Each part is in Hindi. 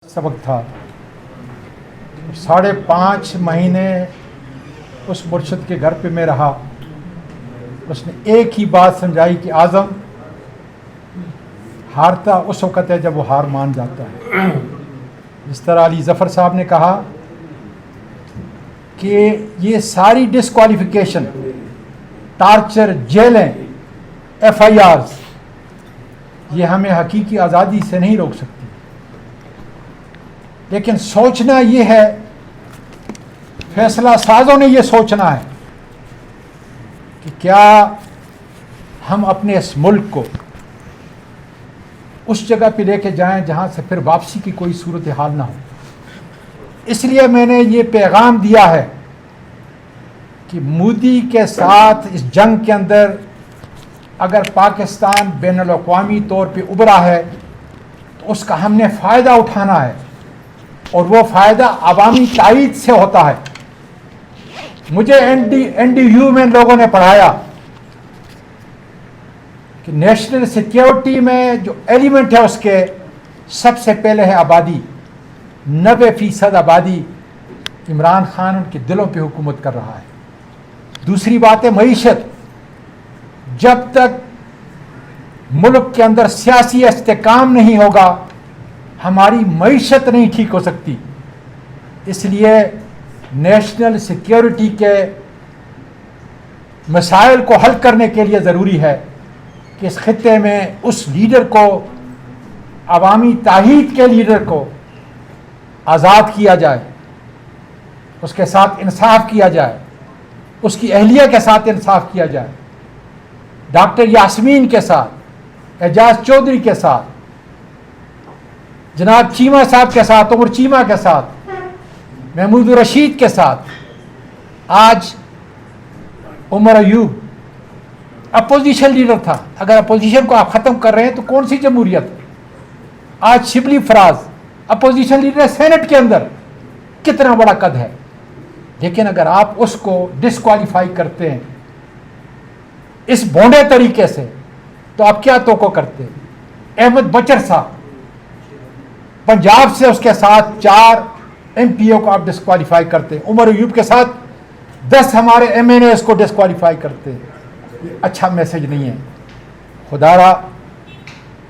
सबक था। 5.5 महीने उस मुर्शिद के घर पे मैं रहा। उसने एक ही बात समझाई कि आज़म हारता उस वक़्त है जब वो हार मान जाता है। जिस तरह अली ज़फ़र साहब ने कहा कि ये सारी डिस्क्वालिफिकेशन, टार्चर, जेलें, FIRs, ये हमें हकीकी आज़ादी से नहीं रोक सकती। लेकिन सोचना ये है, फैसला साजों ने ये सोचना है कि क्या हम अपने इस मुल्क को उस जगह पे लेके जाएं जहां से फिर वापसी की कोई सूरत हाल ना हो। इसलिए मैंने ये पैगाम दिया है कि मोदी के साथ इस जंग के अंदर अगर पाकिस्तान बैनुल-अक़वामी तौर पे उभरा है तो उसका हमने फ़ायदा उठाना है, और वो फ़ायदा अवामी ताईद से होता है। मुझे NDU में लोगों ने पढ़ाया कि नेशनल सिक्योरिटी में जो एलिमेंट है उसके सबसे पहले है आबादी। 90% आबादी इमरान खान उनके दिलों पे हुकूमत कर रहा है। दूसरी बात है मईशत। जब तक मुल्क के अंदर सियासी इस्तेकाम नहीं होगा, हमारी मईशत नहीं ठीक हो सकती। इसलिए नेशनल सिक्योरिटी के मसाइल को हल करने के लिए ज़रूरी है कि इस खित्ते में उस लीडर को, अवामी ताहीद के लीडर को आज़ाद किया जाए, उसके साथ इंसाफ किया जाए, उसकी अहलिया के साथ इंसाफ किया जाए। डॉक्टर यास्मीन के साथ, एजाज चौधरी के साथ, जनाब चीमा साहब के साथ, उमर चीमा के साथ, महमूद रशीद के साथ, आज उमर अयूब अपोजिशन लीडर था। अगर अपोजिशन को आप ख़त्म कर रहे हैं तो कौन सी जमहूरियत? आज शिबली फराज अपोजिशन लीडर है सेनेट के अंदर, कितना बड़ा कद है। लेकिन अगर आप उसको डिस्क्वालीफाई करते हैं इस भोंडे तरीके से, तो आप क्या तोको करते हैं? अहमद बचर साहब पंजाब से, उसके साथ 4 MPO को आप डिस्क्वालीफाई करते हैं। उमर अयूब के साथ 10 हमारे MNAs को डिस्क्वालीफाई करते हैं। ये अच्छा मैसेज नहीं है। खुदारा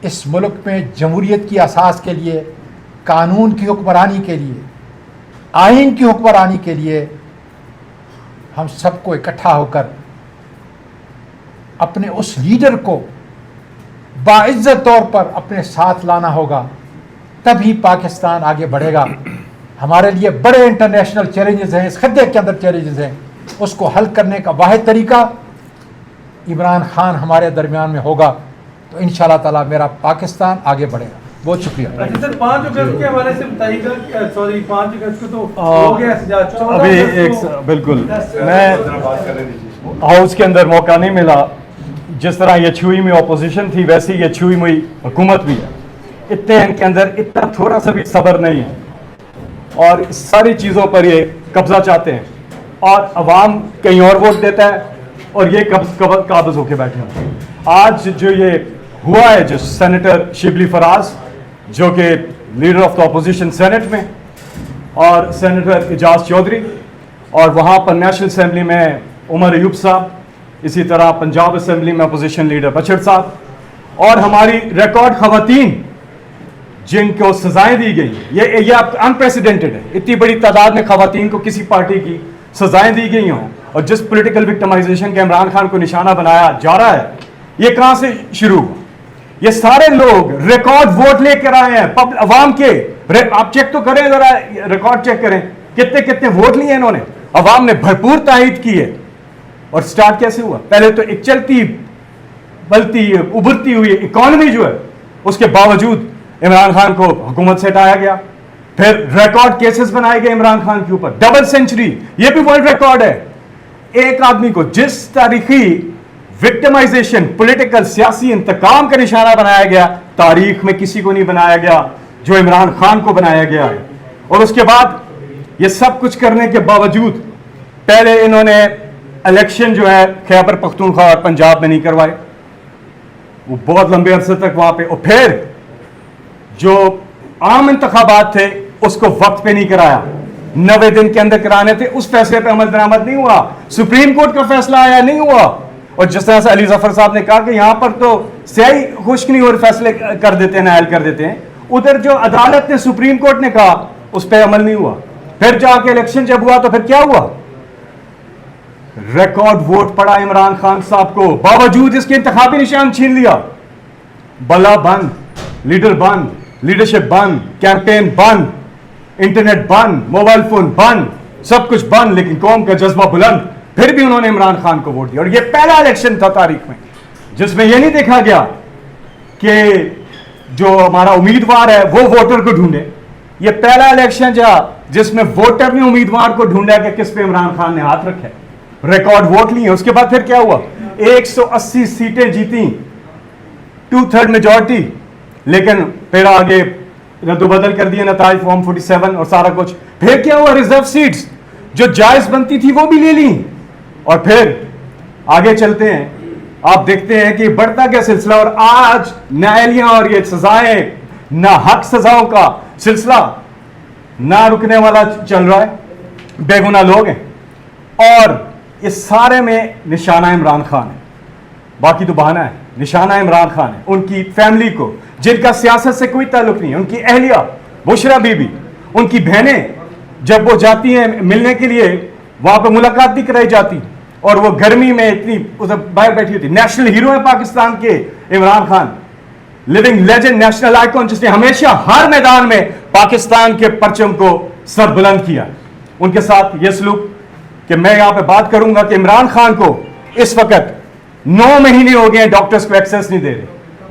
इस मुल्क में जमहूरियत की असास के लिए, कानून की हुक्मरानी के लिए, आइन की हुक्मरानी के लिए हम सबको इकट्ठा होकर अपने उस लीडर को बाइज्जत तौर पर अपने साथ लाना होगा, तभी पाकिस्तान आगे बढ़ेगा। हमारे लिए बड़े इंटरनेशनल चैलेंजेस हैं, इस खत्ते के अंदर चैलेंजेस हैं, उसको हल करने का वाहिद तरीका इमरान खान हमारे दरमियान में होगा, तो इंशाअल्लाह ताला मेरा पाकिस्तान आगे बढ़ेगा। बहुत शुक्रिया। अच्छा सर, 5 अगस्त के हवाले से बताइएगा। सॉरी, 5 अगस्त को तो हो गया अभी एक बिल्कुल, मैं हाउस के अंदर मौका नहीं मिला। जिस तरह ये छुई में अपोजिशन थी, वैसी ये छुई हुई हुकूमत भी है। इतने इनके अंदर इतना थोड़ा सा भी सब्र नहीं है, और सारी चीज़ों पर ये कब्जा चाहते हैं, और अवाम कहीं और वोट देता है और ये काबज़ होके बैठे हैं। आज जो ये हुआ है, जो सेनेटर शिबली फराज जो कि leader of the opposition senate में, और सेनेटर एजाज चौधरी, और वहाँ पर नेशनल असम्बली में उमर अयूब साहब, इसी तरह पंजाब असम्बली में अपोजिशन लीडर बचर साहब, और हमारी रिकॉर्ड खवातीन जिनको सजाएं दी गई, ये अनप्रेसिडेंटेड है। इतनी बड़ी तादाद में खवातीन को किसी पार्टी की सजाएं दी गई हों, और जिस पॉलिटिकल विक्टिमाइजेशन के इमरान खान को निशाना बनाया जा रहा है, ये कहां से शुरू हुआ? ये सारे लोग रिकॉर्ड वोट लेकर आए हैं अवाम के। आप चेक तो करें जरा, रिकॉर्ड चेक करें, कितने कितने वोट लिए इन्होंने। अवाम ने भरपूर तायद की है। और स्टार्ट कैसे हुआ? पहले तो एक चलती बलती उभरती हुई इकॉनमी जो है, उसके बावजूद इमरान खान को हुकूमत से हटाया गया। फिर रिकॉर्ड केसेस बनाए गए इमरान खान के ऊपर, डबल सेंचुरी, ये भी वर्ल्ड रिकॉर्ड है। एक आदमी को जिस तारीखी विक्टिमाइजेशन, पॉलिटिकल सियासी इंतकाम का निशाना बनाया गया, तारीख में किसी को नहीं बनाया गया जो इमरान खान को बनाया गया है। और उसके बाद ये सब कुछ करने के बावजूद पहले इन्होंने इलेक्शन जो है खैबर पख्तूनख्वा और पंजाब में नहीं करवाए, वो बहुत लंबे अरसे तक वहां पे, और फिर जो आम इंतखाबात थे उसको वक्त पे नहीं कराया, 90 दिन के अंदर कराने थे, उस फैसले पे अमल दरामद नहीं हुआ, सुप्रीम कोर्ट का फैसला आया नहीं हुआ। और जिस तरह से अली जफर साहब ने कहा कि यहां पर तो स्याही खुश्क नहीं हो रही, फैसले कर देते हैं, नायल कर देते हैं, उधर जो अदालत ने सुप्रीम कोर्ट ने कहा उस पर अमल नहीं हुआ। फिर जाके इलेक्शन जब हुआ तो फिर क्या हुआ, रिकॉर्ड वोट पड़ा इमरान खान साहब को, बावजूद इसके इंतखाबी निशान छीन लिया। बल्ला बंद, लीडर बंद, लीडरशिप बंद, कैंपेन बंद, इंटरनेट बंद, मोबाइल फोन बंद, सब कुछ बंद, लेकिन कौम का जज्बा बुलंद, फिर भी उन्होंने इमरान खान को वोट दिया। और यह पहला इलेक्शन था तारीख में जिसमें यह नहीं देखा गया कि जो हमारा उम्मीदवार है वो वोटर को ढूंढे। यह पहला इलेक्शन था जिसमें वोटर ने उम्मीदवार को ढूंढा कि किस पे इमरान खान ने हाथ रखा है, रिकॉर्ड वोट लिए। उसके बाद फिर क्या हुआ, 180 सीटें जीती, 2/3 मेजॉरिटी, लेकिन फिर आगे रद्दबदल कर दिए नताइज, फॉर्म 47 और सारा कुछ। फिर क्या हुआ, रिजर्व सीट्स जो जायज बनती थी वो भी ले ली। और फिर आगे चलते हैं, आप देखते हैं कि बढ़ता क्या सिलसिला, और आज न्यायालयों और ये सजाएं, ना हक सजाओं का सिलसिला ना रुकने वाला चल रहा है, बेगुनाह लोग हैं, और इस सारे में निशाना इमरान खान है, बाकी तो बहाना है। निशाना इमरान खान है, उनकी फैमिली को जिनका सियासत से कोई ताल्लुक नहीं है, उनकी अहलिया बुशरा बीबी, उनकी बहनें जब वो जाती हैं मिलने के लिए, वहां पर मुलाकात भी कराई जाती, और वो गर्मी में इतनी उधर बाहर बैठी होती। नेशनल हीरो है पाकिस्तान के Imran Khan, living legend, national icon, जिसने हमेशा हर मैदान में पाकिस्तान के परचम को सर बुलंद किया। उनके साथ ये सलूक कि मैं यहां पे बात करूंगा कि इमरान खान को इस वक्त 9 महीने हो गए डॉक्टर्स को एक्सेस नहीं दे रहे,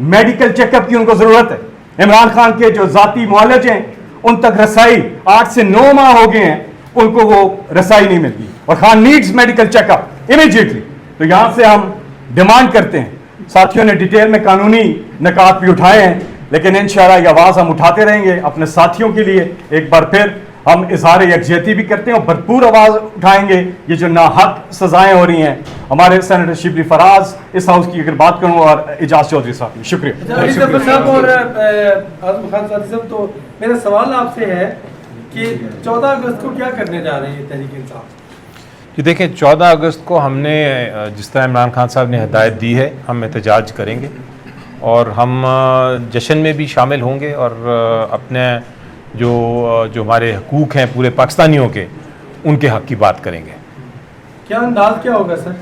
मेडिकल चेकअप की उनको जरूरत है। इमरान खान के जो जाती मुआलज हैं उन तक रसाई 8 से 9 माह हो गए हैं, उनको वो रसाई नहीं मिलती, और Khan needs medical checkup immediately. तो यहां से हम डिमांड करते हैं, साथियों ने डिटेल में कानूनी निकात भी उठाए हैं, लेकिन इंशाअल्लाह ये आवाज़ हम उठाते रहेंगे अपने साथियों के लिए। एक बार फिर हम इजहार यकजहती भी करते हैं और भरपूर आवाज़ उठाएंगे। ये जो नाहक सजाएं हो रही हैं, हमारे सेनेटर शिबली फराज इस हाउस की अगर बात करूं, और एजाज चौधरी साहब, शुक्रिया। अली जफर साहब और आजम खान साहब, तो मेरा सवाल आपसे है कि 14 अगस्त को क्या करने जा रहे हैं तहरीक इंसाफ? कि देखें, 14 अगस्त को हमने जिस तरह इमरान खान साहब ने हिदायत दी है, हम एहतजाज करेंगे और हम जश्न में भी शामिल होंगे, और अपने जो हमारे हकूक़ हैं पूरे पाकिस्तानियों के, उनके हक़ की बात करेंगे। क्या अंदाज क्या होगा सर?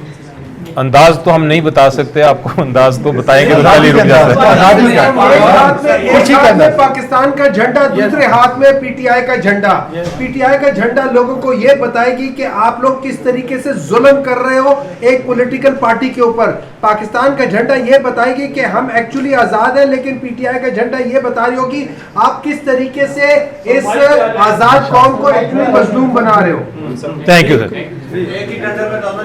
अंदाज तो हम नहीं बता सकते आपको, अंदाज तो बताएंगे तो पहले रुक जाता है। एक हाथ में पाकिस्तान का झंडा, दूसरे हाथ में पीटीआई का झंडा। पीटीआई का झंडा लोगों को यह बताएगी कि आप लोग किस तरीके से जुल्म कर रहे हो एक पॉलिटिकल पार्टी के ऊपर। पाकिस्तान का झंडा यह बताएगी कि हम एक्चुअली आजाद हैं, लेकिन पीटीआई का झंडा यह बता रही होगी आप किस तरीके से इस आजाद कौम को एक्चुअली मजलूम बना रहे हो। Thank you sir.